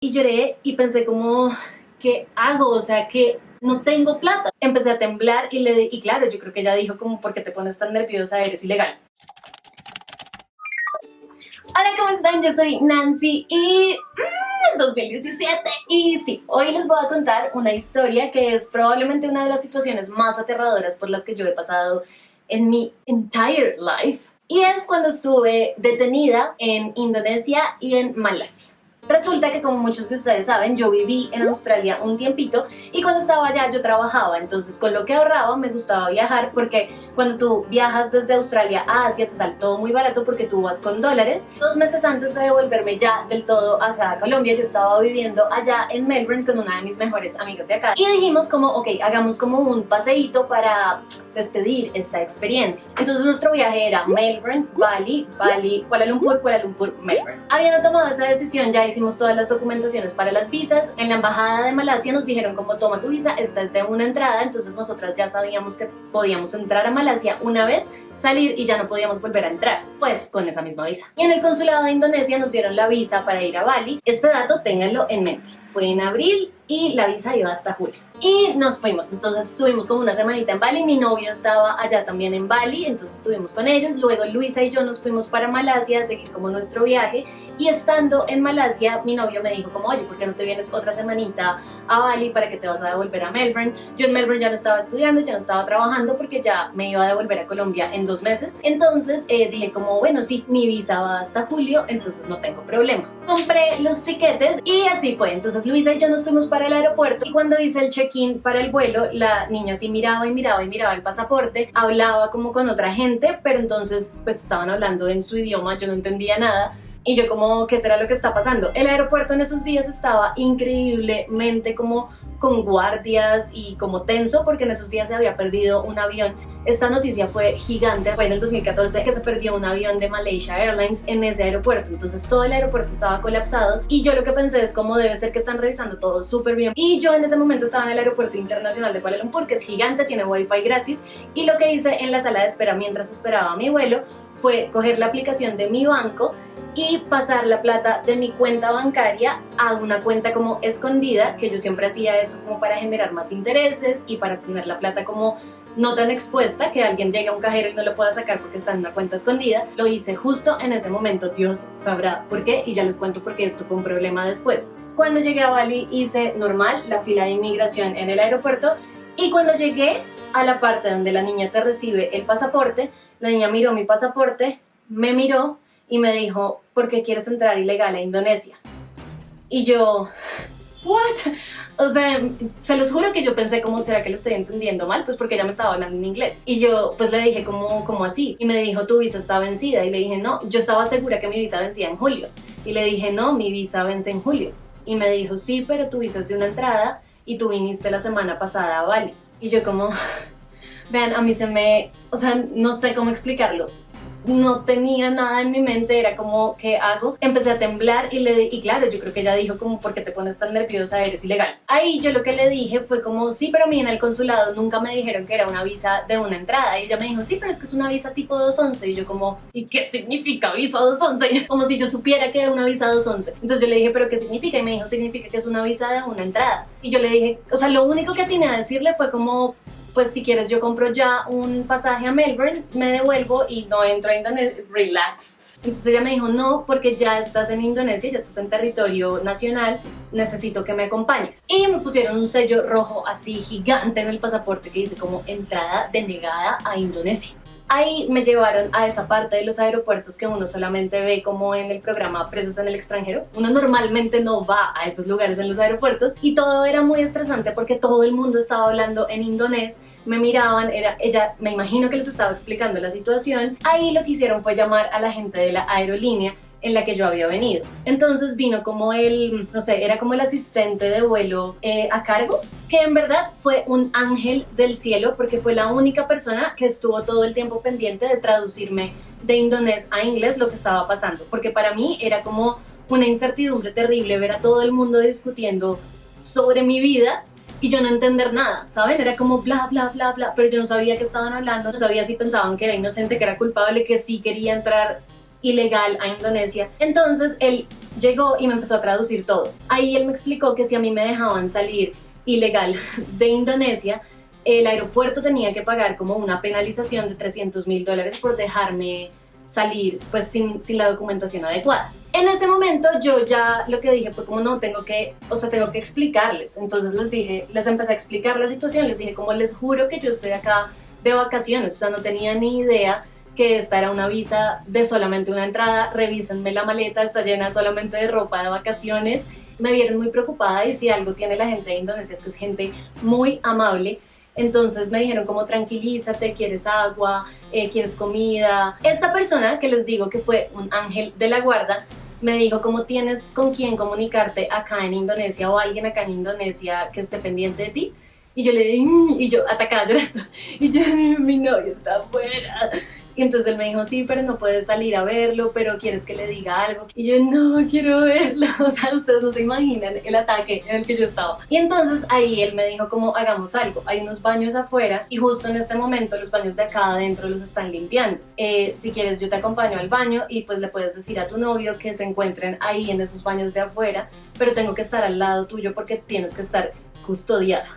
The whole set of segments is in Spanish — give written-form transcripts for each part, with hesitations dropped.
Y lloré y pensé como, ¿qué hago? O sea, que no tengo plata. Empecé a temblar y claro, yo creo que ella dijo como, ¿por qué te pones tan nerviosa? Eres ilegal. Hola, ¿cómo están? Yo soy Nancy y es 2017 y sí, hoy les voy a contar una historia que es probablemente una de las situaciones más aterradoras por las que yo he pasado en mi entire life, y es cuando estuve detenida en Indonesia y en Malasia. Resulta que, como muchos de ustedes saben, yo viví en Australia un tiempito y cuando estaba allá yo trabajaba, entonces con lo que ahorraba me gustaba viajar, porque cuando tú viajas desde Australia a Asia te sale todo muy barato porque tú vas con dólares. 2 meses antes de devolverme ya del todo acá a Colombia, yo estaba viviendo allá en Melbourne con una de mis mejores amigas de acá y dijimos como, ok, hagamos como un paseíto para despedir esta experiencia. Entonces nuestro viaje era Melbourne, Bali, Kuala Lumpur, Melbourne. Habiendo tomado esa decisión, ya hicimos todas las documentaciones para las visas. En la embajada de Malasia nos dijeron como, toma tu visa, esta es de una entrada. Entonces nosotras ya sabíamos que podíamos entrar a Malasia una vez, salir y ya no podíamos volver a entrar, pues con esa misma visa. Y en el consulado de Indonesia nos dieron la visa para ir a Bali. Este dato ténganlo en mente, fue en abril y la visa iba hasta julio. Y nos fuimos, entonces estuvimos como una semanita en Bali, mi novio estaba allá también en Bali, entonces estuvimos con ellos. Luego Luisa y yo nos fuimos para Malasia a seguir como nuestro viaje, y estando en Malasia mi novio me dijo como, oye, ¿por qué no te vienes otra semanita a Bali para que te vas a devolver a Melbourne? Yo en Melbourne ya no estaba estudiando, ya no estaba trabajando porque ya me iba a devolver a Colombia en 2 meses. Entonces dije como, bueno, sí, mi visa va hasta julio, entonces no tengo problema. Compré los tiquetes y así fue. Entonces Luisa y yo nos fuimos para el aeropuerto, y cuando hice el check-in para el vuelo, la niña sí miraba y miraba y miraba el pasaporte, hablaba como con otra gente, pero entonces pues estaban hablando en su idioma, yo no entendía nada. Y yo como, ¿qué será lo que está pasando? El aeropuerto en esos días estaba increíblemente como con guardias y como tenso, porque en esos días se había perdido un avión. Esta noticia fue gigante, fue en el 2014 que se perdió un avión de Malaysia Airlines en ese aeropuerto. Entonces todo el aeropuerto estaba colapsado y yo lo que pensé es como, debe ser que están revisando todo súper bien. Y yo en ese momento estaba en el aeropuerto internacional de Kuala Lumpur, que es gigante, tiene wifi gratis, y lo que hice en la sala de espera mientras esperaba mi vuelo fue coger la aplicación de mi banco y pasar la plata de mi cuenta bancaria a una cuenta como escondida, que yo siempre hacía eso como para generar más intereses y para tener la plata como no tan expuesta, que alguien llegue a un cajero y no lo pueda sacar porque está en una cuenta escondida. Lo hice justo en ese momento, Dios sabrá por qué, y ya les cuento por qué esto fue un problema después. Cuando llegué a Bali hice normal la fila de inmigración en el aeropuerto, y cuando llegué a la parte donde la niña te recibe el pasaporte, la niña miró mi pasaporte, me miró y me dijo, ¿por qué quieres entrar ilegal a Indonesia? Y yo, ¿what? O sea, se los juro que yo pensé, ¿cómo será que lo estoy entendiendo mal? Pues porque ella me estaba hablando en inglés. Y yo pues le dije, ¿cómo así? Y me dijo, tu visa está vencida. Y le dije, no, yo estaba segura que mi visa vencía en julio. Y le dije, no, mi visa vence en julio. Y me dijo, sí, pero tu visa es de una entrada y tú viniste la semana pasada a Bali. Y yo como, vean, a mí o sea, no sé cómo explicarlo. No tenía nada en mi mente, era como, ¿qué hago? Empecé a temblar y claro, yo creo que ella dijo como, ¿por qué te pones tan nerviosa? Eres ilegal. Ahí yo lo que le dije fue como, sí, pero a mí en el consulado nunca me dijeron que era una visa de una entrada. Y ella me dijo, sí, pero es que es una visa tipo 211. Y yo como, ¿y qué significa visa 211? Como si yo supiera que era una visa 211. Entonces yo le dije, ¿pero qué significa? Y me dijo, significa que es una visa de una entrada. Y yo le dije, o sea, lo único que atiné a decirle fue como, pues si quieres yo compro ya un pasaje a Melbourne, me devuelvo y no entro a Indonesia, relax. Entonces ella me dijo, no, porque ya estás en Indonesia, ya estás en territorio nacional, necesito que me acompañes. Y me pusieron un sello rojo así gigante en el pasaporte que dice como entrada denegada a Indonesia. Ahí me llevaron a esa parte de los aeropuertos que uno solamente ve como en el programa Presos en el Extranjero. Uno normalmente no va a esos lugares en los aeropuertos, y todo era muy estresante porque todo el mundo estaba hablando en indonés, me miraban, ella me imagino que les estaba explicando la situación. Ahí lo que hicieron fue llamar a la gente de la aerolínea en la que yo había venido. Entonces vino como no sé, era como el asistente de vuelo a cargo, que en verdad fue un ángel del cielo porque fue la única persona que estuvo todo el tiempo pendiente de traducirme de indonés a inglés lo que estaba pasando, porque para mí era como una incertidumbre terrible ver a todo el mundo discutiendo sobre mi vida y yo no entender nada, ¿saben? Era como bla, bla, bla, bla, pero yo no sabía qué estaban hablando, no sabía si pensaban que era inocente, que era culpable, que sí quería entrar ilegal a Indonesia. Entonces él llegó y me empezó a traducir todo. Ahí él me explicó que si a mí me dejaban salir ilegal de Indonesia, el aeropuerto tenía que pagar como una penalización de $300.000 por dejarme salir pues sin la documentación adecuada. En ese momento yo ya lo que dije fue como no, tengo que explicarles. Entonces les empecé a explicar la situación, les dije como les juro que yo estoy acá de vacaciones, o sea, no tenía ni idea que esta era una visa de solamente una entrada, revísenme la maleta, está llena solamente de ropa de vacaciones. Me vieron muy preocupada y si algo tiene la gente de Indonesia es que es gente muy amable. Entonces me dijeron como tranquilízate, ¿quieres agua? ¿Quieres comida? Esta persona que les digo que fue un ángel de la guarda me dijo como tienes con quién comunicarte acá en Indonesia o alguien acá en Indonesia que esté pendiente de ti. Y yo le dije, y yo atacada llorando, y yo, mi novio está afuera. Y entonces él me dijo, sí, pero no puedes salir a verlo, pero ¿quieres que le diga algo? Y yo, no, quiero verlo. O sea, ustedes no se imaginan el ataque en el que yo estaba. Y entonces ahí él me dijo como, hagamos algo. Hay unos baños afuera y justo en este momento los baños de acá adentro los están limpiando. Si quieres yo te acompaño al baño y pues le puedes decir a tu novio que se encuentren ahí en esos baños de afuera, pero tengo que estar al lado tuyo porque tienes que estar custodiada.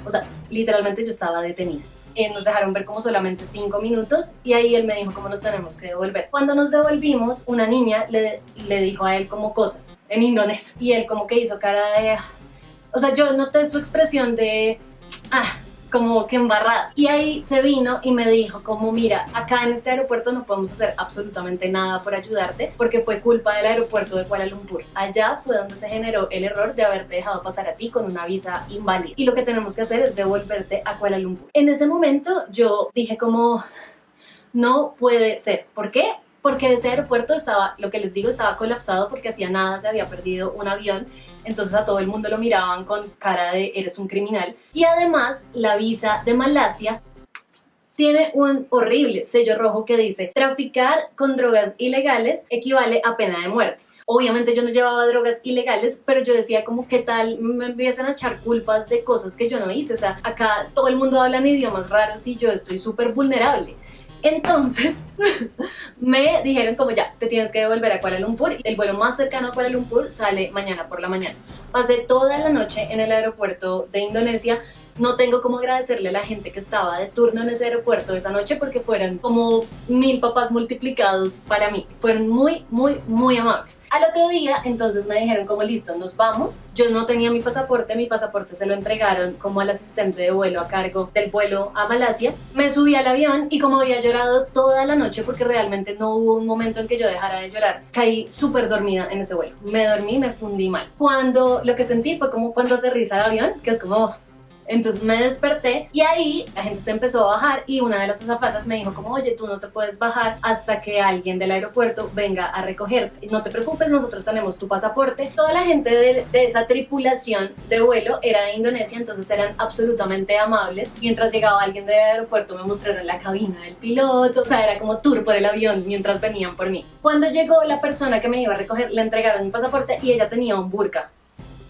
O sea, literalmente yo estaba detenida. Nos dejaron ver como solamente 5 minutos y ahí él me dijo cómo nos tenemos que devolver. Cuando nos devolvimos, una niña le dijo a él como cosas en indonés y él como que hizo cara de... O sea, yo noté su expresión de... como que embarrada. Y ahí se vino y me dijo como mira, acá en este aeropuerto no podemos hacer absolutamente nada por ayudarte porque fue culpa del aeropuerto de Kuala Lumpur. Allá fue donde se generó el error de haberte dejado pasar a ti con una visa inválida y lo que tenemos que hacer es devolverte a Kuala Lumpur. En ese momento yo dije como no puede ser. ¿Por qué? Porque ese aeropuerto estaba, lo que les digo, estaba colapsado porque hacía nada se había perdido un avión. Entonces a todo el mundo lo miraban con cara de eres un criminal. Y además la visa de Malasia tiene un horrible sello rojo que dice traficar con drogas ilegales equivale a pena de muerte. Obviamente yo no llevaba drogas ilegales, pero yo decía como qué tal me empiezan a echar culpas de cosas que yo no hice. O sea, acá todo el mundo habla en idiomas raros y yo estoy súper vulnerable. Entonces me dijeron como ya, te tienes que devolver a Kuala Lumpur. El vuelo más cercano a Kuala Lumpur sale mañana por la mañana. Pasé toda la noche en el aeropuerto de Indonesia. No tengo cómo agradecerle a la gente que estaba de turno en ese aeropuerto esa noche porque fueron como 1000 papás multiplicados para mí. Fueron muy, muy, muy amables. Al otro día, entonces me dijeron como listo, nos vamos. Yo no tenía mi pasaporte se lo entregaron como al asistente de vuelo a cargo del vuelo a Malasia. Me subí al avión y como había llorado toda la noche porque realmente no hubo un momento en que yo dejara de llorar, caí súper dormida en ese vuelo. Me dormí, me fundí mal. Cuando lo que sentí fue como cuando aterriza el avión, que es como... Entonces me desperté y ahí la gente se empezó a bajar y una de las azafatas me dijo como oye, tú no te puedes bajar hasta que alguien del aeropuerto venga a recogerte. No te preocupes, nosotros tenemos tu pasaporte. Toda la gente de esa tripulación de vuelo era de Indonesia, entonces eran absolutamente amables. Mientras llegaba alguien del aeropuerto me mostraron la cabina del piloto, o sea, era como tour por el avión mientras venían por mí. Cuando llegó la persona que me iba a recoger, le entregaron mi pasaporte y ella tenía un burka.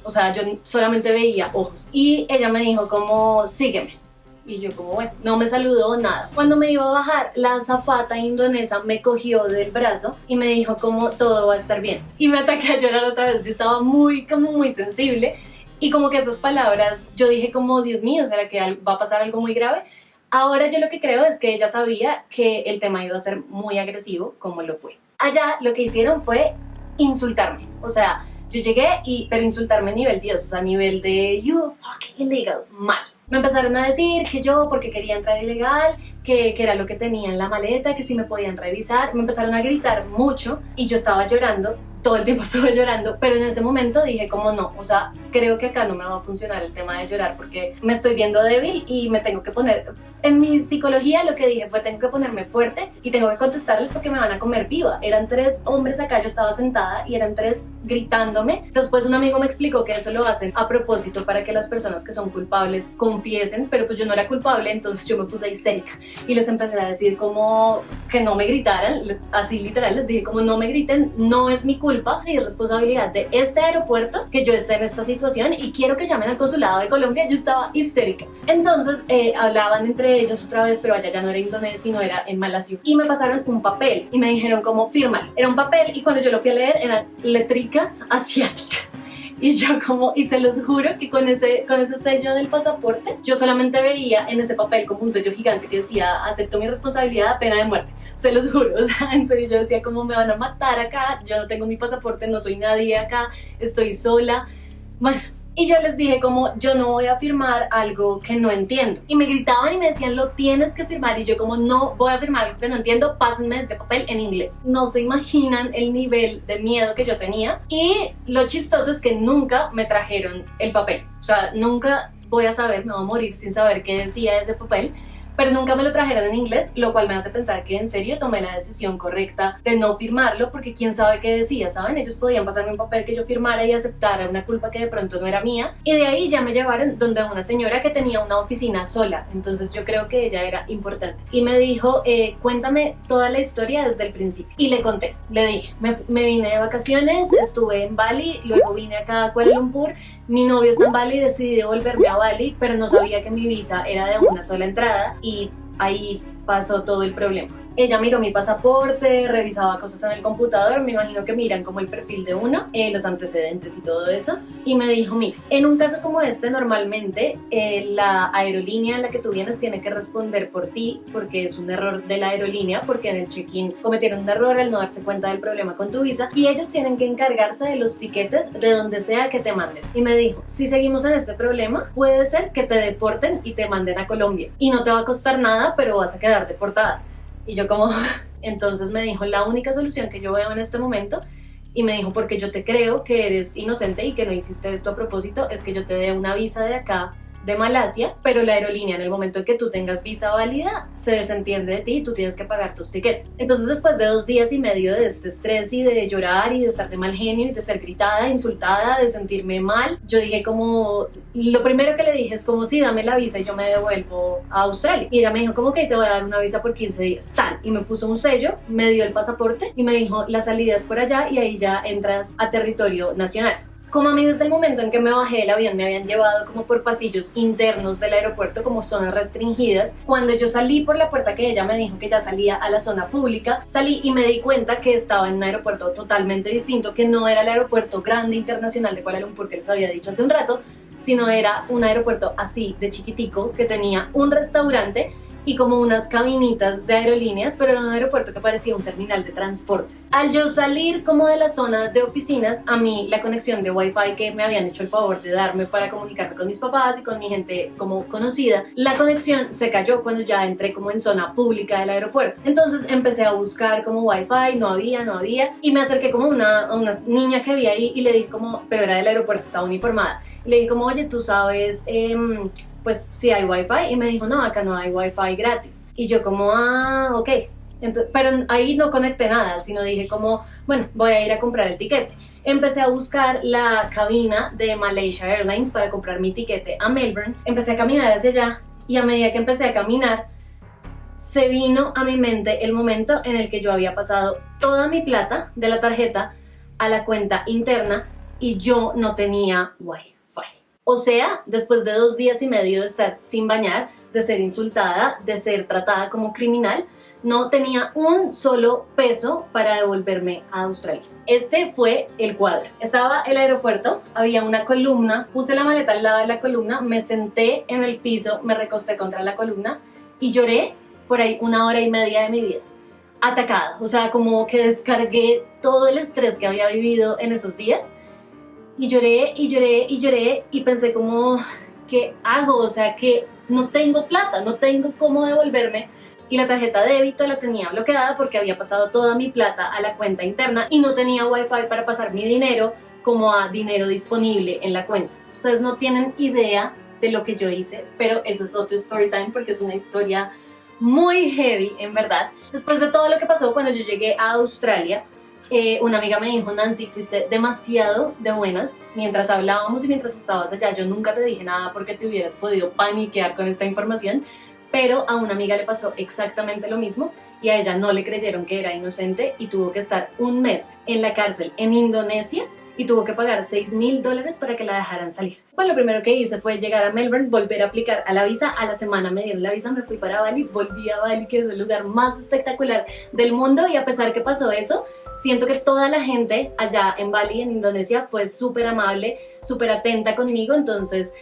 O sea, yo solamente veía ojos. Y ella me dijo como, sígueme. Y yo como, bueno, no me saludó, nada. Cuando me iba a bajar, la azafata indonesa me cogió del brazo y me dijo como, todo va a estar bien. Y me ataqué a llorar otra vez. Yo estaba muy sensible. Y como que esas palabras, yo dije como, Dios mío, ¿será que va a pasar algo muy grave? Ahora yo lo que creo es que ella sabía que el tema iba a ser muy agresivo, como lo fue. Allá lo que hicieron fue insultarme. O sea... Yo llegué, pero insultarme a nivel Dios, o sea, a nivel de you fucking illegal, mal. Me empezaron a decir que yo, porque quería entrar ilegal, que era lo que tenía en la maleta, que si me podían revisar. Me empezaron a gritar mucho y yo estaba llorando, todo el tiempo estuve llorando, pero en ese momento dije como no, o sea, creo que acá no me va a funcionar el tema de llorar porque me estoy viendo débil y me tengo que poner... En mi psicología lo que dije fue tengo que ponerme fuerte y tengo que contestarles porque me van a comer viva. Eran 3 hombres acá, yo estaba sentada y eran 3 gritándome. Después un amigo me explicó que eso lo hacen a propósito para que las personas que son culpables confiesen, pero pues yo no era culpable, entonces yo me puse histérica y les empecé a decir como que no me gritaran, así literal les dije como no me griten, no es mi culpa. culpa y es responsabilidad de este aeropuerto que yo esté en esta situación y quiero que llamen al consulado de Colombia. Yo estaba histérica. Entonces hablaban entre ellos otra vez, pero allá ya no era indonés, sino era en Malasia. Y me pasaron un papel y me dijeron como fírmalo. Era un papel y cuando yo lo fui a leer eran letricas asiáticas. Y yo como, y se los juro que con ese sello del pasaporte, yo solamente veía en ese papel como un sello gigante que decía, acepto mi responsabilidad, pena de muerte. Se los juro, o sea, en serio yo decía como me van a matar acá, yo no tengo mi pasaporte, no soy nadie acá, estoy sola. Bueno, y yo les dije como, yo no voy a firmar algo que no entiendo. Y me gritaban y me decían, lo tienes que firmar. Y yo como, no voy a firmar algo que no entiendo, pásenme este papel en inglés. No se imaginan el nivel de miedo que yo tenía. Y lo chistoso es que nunca me trajeron el papel. O sea, nunca voy a saber, me voy a morir sin saber qué decía ese papel. Pero nunca me lo trajeron en inglés, lo cual me hace pensar que en serio tomé la decisión correcta de no firmarlo, porque quién sabe qué decía, ¿saben? Ellos podían pasarme un papel que yo firmara y aceptara una culpa que de pronto no era mía. Y de ahí ya me llevaron donde una señora que tenía una oficina sola, entonces yo creo que ella era importante. Y me dijo, cuéntame toda la historia desde el principio. Y le conté, le dije, me vine de vacaciones, estuve en Bali, luego vine acá a Kuala Lumpur, mi novio está en Bali y decidí devolverme a Bali, pero no sabía que mi visa era de una sola entrada. Y ahí pasó todo el problema. Ella miró mi pasaporte, revisaba cosas en el computador, me imagino que miran como el perfil de uno, los antecedentes y todo eso, y me dijo, mira, en un caso como este normalmente la aerolínea en la que tú vienes tiene que responder por ti porque es un error de la aerolínea, porque en el check-in cometieron un error al no darse cuenta del problema con tu visa y ellos tienen que encargarse de los tiquetes de donde sea que te manden. Y me dijo, si seguimos en este problema, puede ser que te deporten y te manden a Colombia y no te va a costar nada, pero vas a quedar deportada. Y yo como, entonces me dijo, la única solución que yo veo en este momento, y me dijo, porque yo te creo que eres inocente y que no hiciste esto a propósito, es que yo te dé una visa de acá, de Malasia, pero la aerolínea en el momento en que tú tengas visa válida se desentiende de ti y tú tienes que pagar tus tiquetes. Entonces después de 2 días y medio de este estrés y de llorar y de estar de mal genio y de ser gritada, insultada, de sentirme mal, yo dije como, lo primero que le dije es como, sí, dame la visa y yo me devuelvo a Australia. Y ella me dijo como que te voy a dar una visa por 15 días, tal, y me puso un sello, me dio el pasaporte y me dijo, la salida es por allá y ahí ya entras a territorio nacional. Como a mí desde el momento en que me bajé del avión me habían llevado como por pasillos internos del aeropuerto como zonas restringidas, cuando yo salí por la puerta que ella me dijo que ya salía a la zona pública, salí y me di cuenta que estaba en un aeropuerto totalmente distinto, que no era el aeropuerto grande internacional de Kuala Lumpur que les había dicho hace un rato, sino era un aeropuerto así de chiquitico que tenía un restaurante y como unas cabinitas de aerolíneas, pero era un aeropuerto que parecía un terminal de transportes. Al yo salir como de la zona de oficinas, a mí la conexión de Wi-Fi que me habían hecho el favor de darme para comunicarme con mis papás y con mi gente como conocida, la conexión se cayó cuando ya entré como en zona pública del aeropuerto. Entonces empecé a buscar como Wi-Fi, no había, y me acerqué como a una niña que vi ahí y le dije como, pero era del aeropuerto, estaba uniformada, y le dije como, oye, tú sabes pues si hay wifi, y me dijo, no, acá no hay wifi gratis. Y yo como, ok. Entonces, pero ahí no conecté nada, sino dije como, bueno, voy a ir a comprar el tiquete. Empecé a buscar la cabina de Malaysia Airlines para comprar mi tiquete a Melbourne. Empecé a caminar hacia allá y a medida que empecé a caminar, se vino a mi mente el momento en el que yo había pasado toda mi plata de la tarjeta a la cuenta interna y yo no tenía wifi. O sea, después de 2 días y medio de estar sin bañar, de ser insultada, de ser tratada como criminal, no tenía un solo peso para devolverme a Australia. Este fue el cuadro. Estaba el aeropuerto, había una columna, puse la maleta al lado de la columna, me senté en el piso, me recosté contra la columna y lloré por ahí 1 hora y media de mi vida. Atacada, o sea, como que descargué todo el estrés que había vivido en esos días. Y lloré y lloré y lloré y pensé como, ¿qué hago? O sea, que no tengo plata, no tengo cómo devolverme. Y la tarjeta de débito la tenía bloqueada porque había pasado toda mi plata a la cuenta interna y no tenía wifi para pasar mi dinero como a dinero disponible en la cuenta. Ustedes no tienen idea de lo que yo hice, pero eso es otro story time porque es una historia muy heavy, en verdad. Después de todo lo que pasó cuando yo llegué a Australia, una amiga me dijo, Nancy, fuiste demasiado de buenas mientras hablábamos y mientras estabas allá. Yo nunca te dije nada porque te hubieras podido paniquear con esta información, pero a una amiga le pasó exactamente lo mismo y a ella no le creyeron que era inocente y tuvo que estar un mes en la cárcel en Indonesia y tuvo que pagar $6.000 para que la dejaran salir. Pues lo primero que hice fue llegar a Melbourne, volver a aplicar a la visa. A la semana me dieron la visa, me fui para Bali, volví a Bali, que es el lugar más espectacular del mundo, y a pesar que pasó eso, siento que toda la gente allá en Bali, en Indonesia, fue súper amable, súper atenta conmigo. Entonces,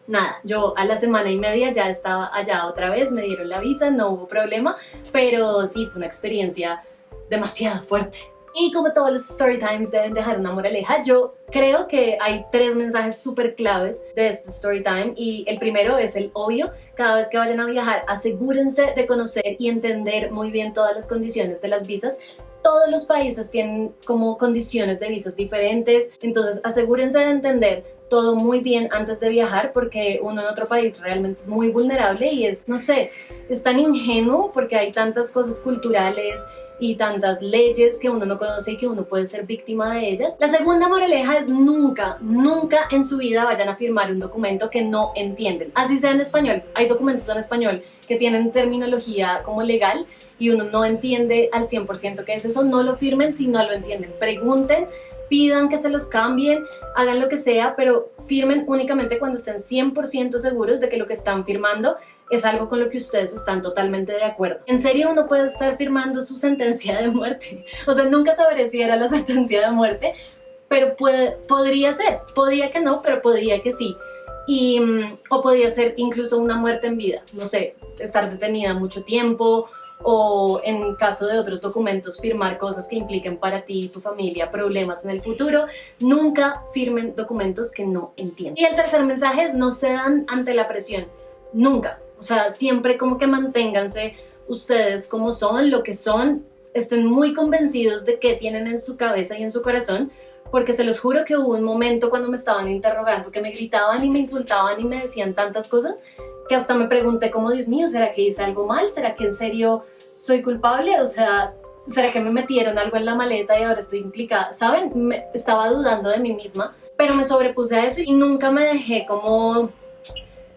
nada, yo a la semana y media ya estaba allá otra vez, me dieron la visa, no hubo problema, pero sí, fue una experiencia demasiado fuerte. Y como todos los story times deben dejar una moraleja, yo creo que hay 3 mensajes súper claves de este story time, y el primero es el obvio: cada vez que vayan a viajar, asegúrense de conocer y entender muy bien todas las condiciones de las visas. Todos los países tienen como condiciones de visas diferentes, entonces asegúrense de entender todo muy bien antes de viajar, porque uno en otro país realmente es muy vulnerable y es, no sé, es tan ingenuo porque hay tantas cosas culturales y tantas leyes que uno no conoce y que uno puede ser víctima de ellas. La segunda moraleja es nunca, nunca en su vida vayan a firmar un documento que no entienden, así sea en español. Hay documentos en español que tienen terminología como legal y uno no entiende al 100% qué es eso. No lo firmen si no lo entienden, pregunten, pidan que se los cambien, hagan lo que sea, pero firmen únicamente cuando estén 100% seguros de que lo que están firmando es algo con lo que ustedes están totalmente de acuerdo. En serio, uno puede estar firmando su sentencia de muerte. O sea, nunca sabré si era la sentencia de muerte, pero podría ser, podría que no, pero podría que sí. O podría ser incluso una muerte en vida, no sé, estar detenida mucho tiempo, o en caso de otros documentos firmar cosas que impliquen para ti y tu familia problemas en el futuro. Nunca firmen documentos que no entienden. Y el tercer mensaje es: no cedan ante la presión, nunca. O sea, siempre como que manténganse ustedes como son, lo que son, estén muy convencidos de qué tienen en su cabeza y en su corazón, porque se los juro que hubo un momento cuando me estaban interrogando que me gritaban y me insultaban y me decían tantas cosas que hasta me pregunté como, Dios mío, ¿será que hice algo mal? ¿Será que en serio soy culpable? O sea, ¿será que me metieron algo en la maleta y ahora estoy implicada? ¿Saben? Estaba dudando de mí misma, pero me sobrepuse a eso y nunca me dejé como...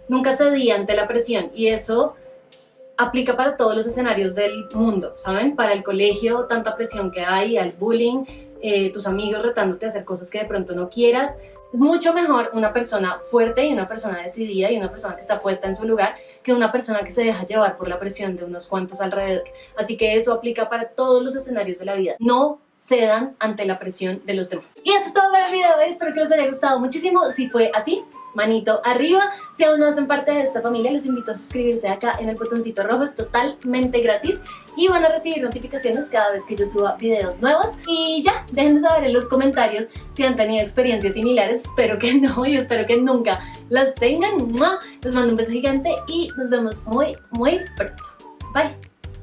Nunca cedí ante la presión, y eso aplica para todos los escenarios del mundo, ¿saben? Para el colegio, tanta presión que hay, al bullying, tus amigos retándote a hacer cosas que de pronto no quieras. Es mucho mejor una persona fuerte y una persona decidida y una persona que está puesta en su lugar que una persona que se deja llevar por la presión de unos cuantos alrededor. Así que eso aplica para todos los escenarios de la vida. No cedan ante la presión de los demás. Y eso es todo para el video de hoy. Espero que les haya gustado muchísimo. Si fue así, manito arriba. Si aún no hacen parte de esta familia, los invito a suscribirse acá en el botoncito rojo. Es totalmente gratis y van a recibir notificaciones cada vez que yo suba videos nuevos. Y ya, déjenme saber en los comentarios si han tenido experiencias similares. Espero que no, y espero que nunca las tengan. Les mando un beso gigante y nos vemos muy, muy pronto. Bye.